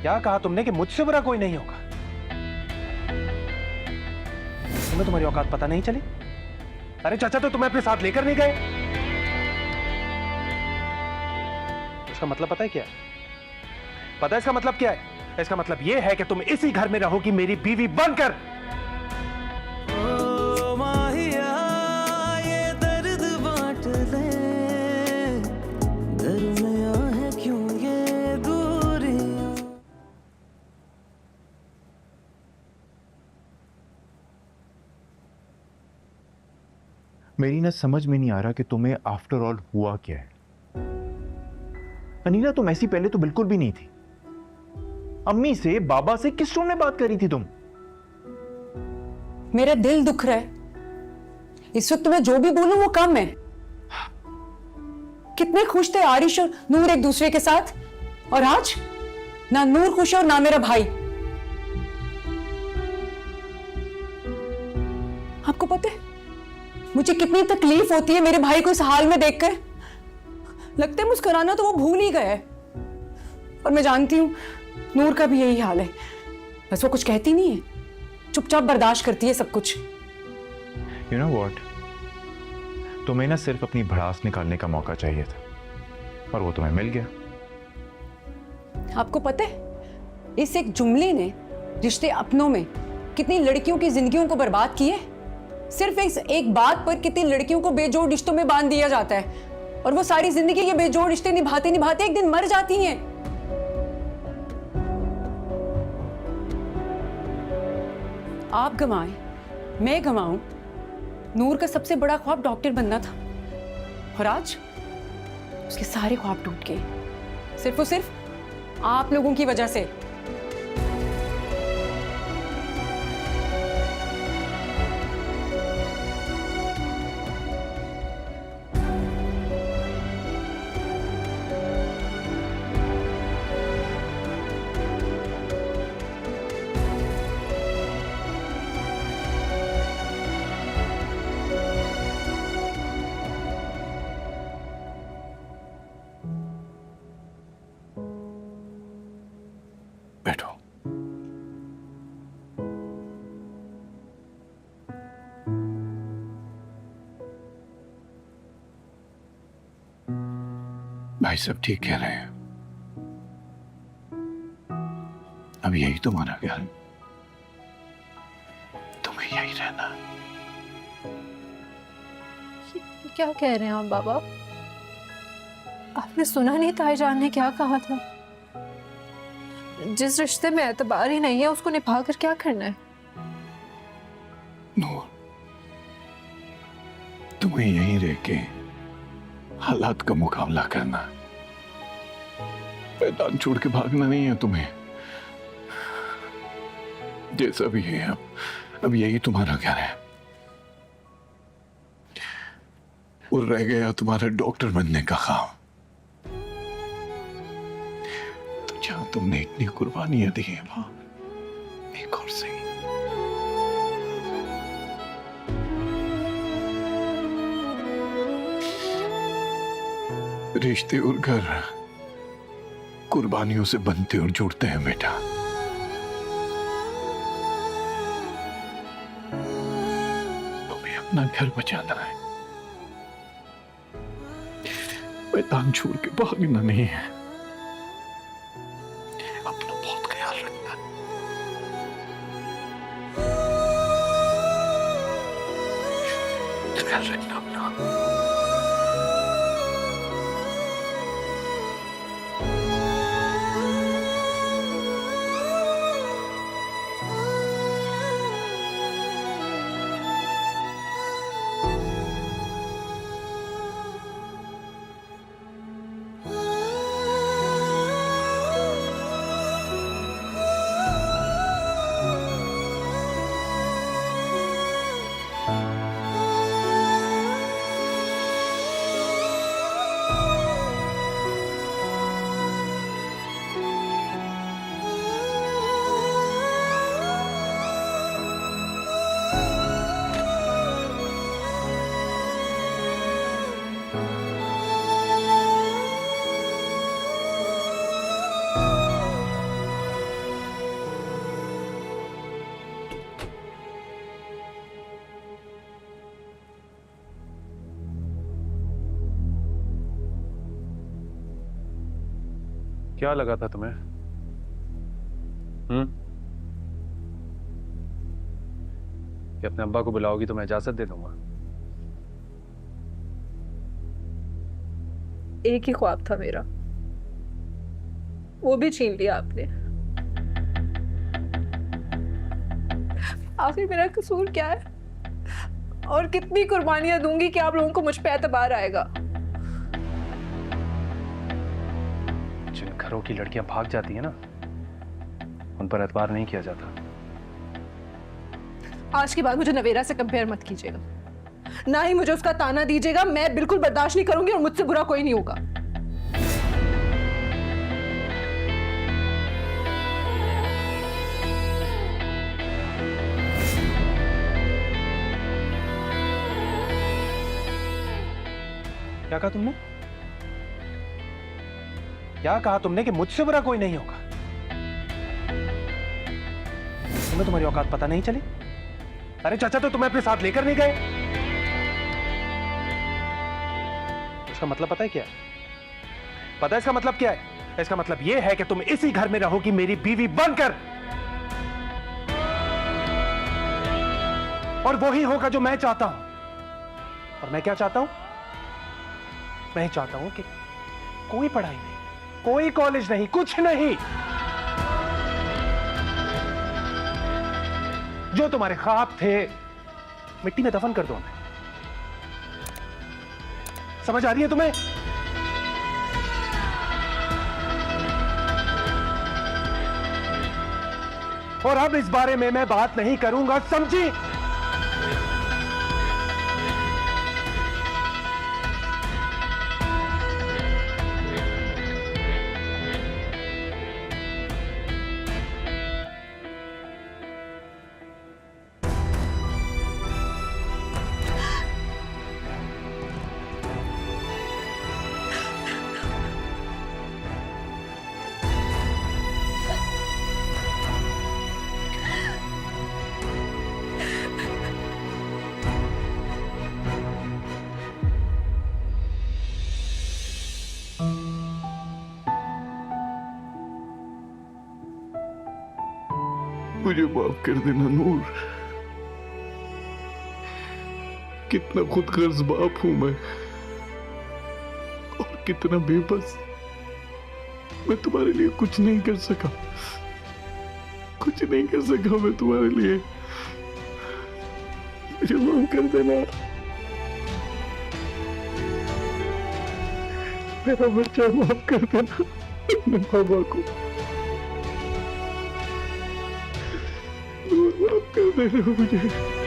क्या कहा तुमने कि मुझसे बुरा कोई नहीं होगा? तुम्हें तुम्हारी औकात पता नहीं चली? अरे चाचा तो तुम्हें अपने साथ लेकर नहीं गए। इसका मतलब पता है क्या है? पता है इसका मतलब क्या है? इसका मतलब यह है कि तुम इसी घर में रहोगी मेरी बीवी बनकर। मेरी ना समझ में नहीं आ रहा कि तुम्हें आफ्टर ऑल हुआ क्या है। अनीला, तुम ऐसी पहले तो बिल्कुल भी नहीं थी। अम्मी से, बाबा से किस टोन में बात करी थी तुम? मेरा दिल दुख रहा है इस वक्त। मैं जो भी बोलूं वो कम है। कितने खुश थे आरिश और नूर एक दूसरे के साथ, और आज ना नूर खुश है और ना मेरा भाई। आपको पता है मुझे कितनी तकलीफ होती है मेरे भाई को इस हाल में देखकर। लगता है मुस्कुराना तो वो भूल ही गया है। और मैं जानती हूं नूर का भी यही हाल है, बस वो कुछ कहती नहीं है, चुपचाप बर्दाश्त करती है सब कुछ। यू नो व्हाट, तुम्हें ना सिर्फ अपनी भड़ास निकालने का मौका चाहिए था और वो तुम्हें मिल गया। आपको पता है इस एक जुमले ने रिश्ते अपनों में कितनी लड़कियों की जिंदगियों को बर्बाद किए। सिर्फ इस एक बात पर कितनी लड़कियों को बेजोड़ रिश्तों में बांध दिया जाता है, और वो सारी जिंदगी ये बेजोड़ रिश्ते निभाते निभाते एक दिन मर जाती हैं। आप गंवाए, मैं गंवाऊं, नूर का सबसे बड़ा ख्वाब डॉक्टर बनना था, और आज उसके सारे ख्वाब टूट गए सिर्फ और सिर्फ आप लोगों की वजह से। बैठो। भाई सब ठीक कह रहे हैं। अब यही तुम्हारा घर, तुम्हें यही रहना। क्या कह रहे हैं आप बाबा? आपने सुना नहीं ताईजान ने क्या कहा था? जिस रिश्ते में एतबार ही नहीं है उसको निभा कर क्या करना है? नूर, तुम्हें यहीं रह के हालात का मुकाबला करना, मैदान छोड़ के भागना नहीं है तुम्हें। जैसा भी है अब यही तुम्हारा घर है। और रह गया तुम्हारा डॉक्टर बनने का ख्वाब। तो जहां तुमने इतनी कुर्बानियां दी हैं वहां एक और सही। रिश्ते और घर कुर्बानियों से बनते और जुड़ते हैं बेटा। तुम्हें अपना घर बचाना है, मैदान छोड़ के भागना नहीं है। अपना बहुत ख्याल रखना। ख्याल रखना अपना। क्या लगा था तुम्हें? कि अपने अब्बा को बुलाओगी तो मैं इजाजत दे दूंगा? एक ही ख्वाब था मेरा, वो भी छीन लिया आपने। आखिर मेरा कसूर क्या है? और कितनी कुर्बानियां दूंगी कि आप लोगों को मुझ पे एतबार आएगा? जिन घरों की लड़कियां भाग जाती हैं ना, उन पर एतबार नहीं किया जाता। आज के बाद मुझे नवेरा से कंपेयर मत कीजिएगा, ना ही मुझे उसका ताना दीजिएगा। मैं बिल्कुल बर्दाश्त नहीं करूंगी और मुझसे बुरा कोई नहीं होगा। क्या कहा तुमने? क्या कहा तुमने कि मुझसे बुरा कोई नहीं होगा? तुम्हें तुम्हारी औकात पता नहीं चली? अरे चाचा तो तुम्हें अपने साथ लेकर नहीं गए। इसका मतलब पता है क्या है? पता है इसका मतलब क्या है? इसका मतलब यह है कि तुम इसी घर में रहोगी मेरी बीवी बनकर, और वो ही होगा जो मैं चाहता हूं। और मैं क्या चाहता हूं? मैं चाहता हूं कि कोई पढ़ाई नहीं, कोई कॉलेज नहीं, कुछ नहीं। जो तुम्हारे ख्वाब थे मिट्टी में दफन कर दो हमें। समझ आ रही है तुम्हें? और अब इस बारे में मैं बात नहीं करूंगा, समझी? मुझे माफ कर देना नूर। कितना खुदगर्ज बाप हूं मैं, और कितना बेबस। मैं तुम्हारे लिए कुछ नहीं कर सका, कुछ नहीं कर सका मैं तुम्हारे लिए। मुझे माफ कर देना। मेरा बच्चा, माफ कर देना अपने बाबा को। माफ कर देना मुझे।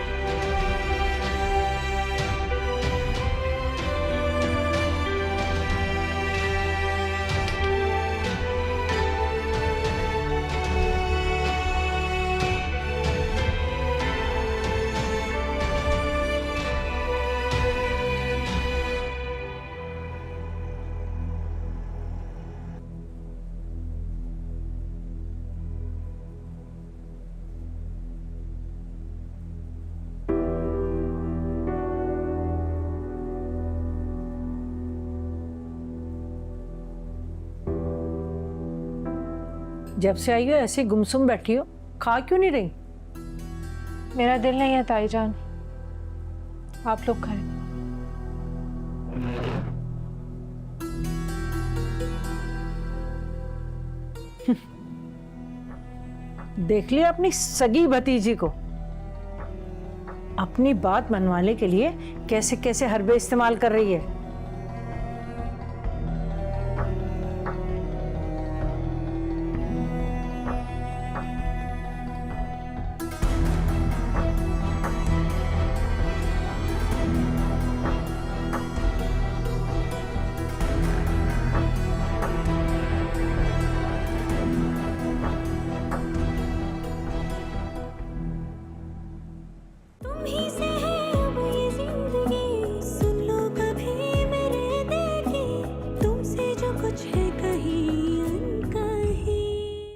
जब से आई हो ऐसे गुमसुम बैठी हो, खा क्यों नहीं रही? मेरा दिल नहीं है ताईजान, आप लोग खाएं। देख लिया अपनी सगी भतीजी को, अपनी बात मनवाने के लिए कैसे कैसे हरबे इस्तेमाल कर रही है।